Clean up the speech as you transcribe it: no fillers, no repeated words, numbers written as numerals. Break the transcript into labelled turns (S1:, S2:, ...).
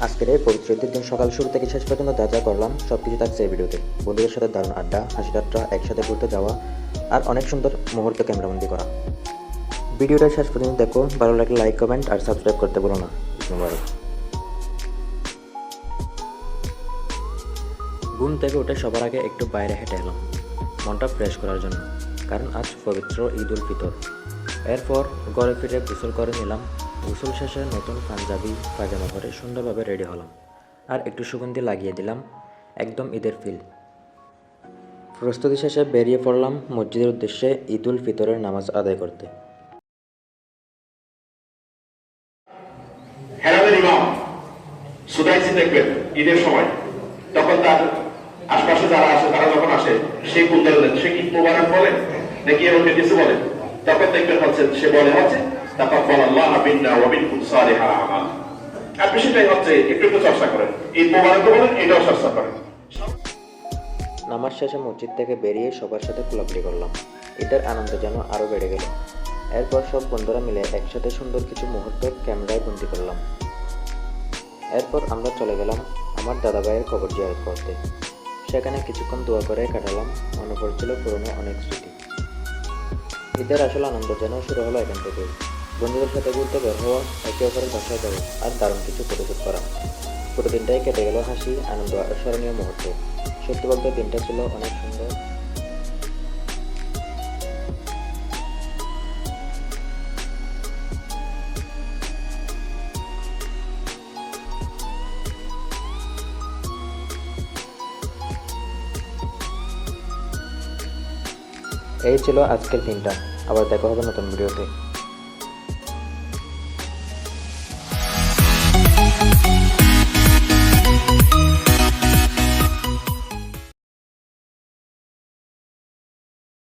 S1: আজকের এই পবিত্র ঈদের দিন সকাল শুরু থেকে শেষ পর্যন্ত যা যা করলাম সব কিছু থাকছে এই ভিডিওতে। বন্ধুদের সাথে দারুণ আড্ডা, হাসি ঠাট্টা, একসাথে ঘুরতে যাওয়া আর অনেক সুন্দর মুহূর্ত ক্যামেরাবন্দি করা। ভিডিওটা শেষ পর্যন্ত দেখো, ভালো লাগলে লাইক, কমেন্ট আর সাবস্ক্রাইব করতে বলো না। ধন্যবাদ। ঘুম থেকে উঠে সবার আগে একটু বাইরে হেঁটে এলাম মনটা ফ্রেশ করার জন্য, কারণ আজ পবিত্র ঈদ উল ফিতর। এরপর ঘরে ফিরে গোসল করে নিলাম। গোসল শেষে নতুন পাঞ্জাবি পায়জামা পরে সুন্দরভাবে রেডি হলাম আর একটু সুগন্ধি লাগিয়ে দিলাম, একদম ঈদের ফিল। প্রস্তুতি শেষে বেরিয়ে পড়লাম মসজিদের উদ্দেশ্যে ঈদ উল ফিতরের নামাজ আদায় করতে।
S2: হেরামের ইমাম সুদাইসি দেখবেন ঈদের সময়, তখন তার আশপাশে যারা আসে তারা যখন আসে সে কোন ধরনের, সে কি মোবারক বলে নাকি এরকম কিছু বলে, তখন দেখবেন হচ্ছে সে বলে হচ্ছে তাকাব্বালাল্লাহু মিন্না ওয়া মিনকুম সালিহাল আমাল। আর বিষয়টাই হচ্ছে একটু একটু চর্চা করেন, ঈদ মোবারক বলেন, এটাও চর্চা করেন।
S1: নামাজ শেষে মসজিদ থেকে বেরিয়ে সবার সাথে কোলাকুলি করলাম। ঈদের আনন্দ যেন আরও বেড়ে গেল। এরপর সব বন্ধুরা মিলে একসাথে সুন্দর কিছু মুহূর্ত ক্যামেরায় বন্দি করলাম। এরপর আমরা চলে গেলাম আমার দাদাভাইয়ের কবর জিয়ারত করতে। সেখানে কিছুক্ষণ দোয়া করে কাটালাম, মনে পড়ছিল পুরনো অনেক স্মৃতি। ঈদের আসল আনন্দ যেন শুরু হলো এখান থেকে। বন্ধুদের সাথে ঘুরতে বের হওয়া, একে অপরের বাসায় যাওয়া আর দারুণ কিছু ফটোশুট করা। পুরো দিনটাই কেটে গেল হাসি, আনন্দ আর স্মরণীয় মুহূর্তে। সত্যি বলতে দিনটা ছিল অনেক সুন্দর। এই ছিল আজকের দিনটা। আবার দেখা হবে নতুন ভিডিওতে।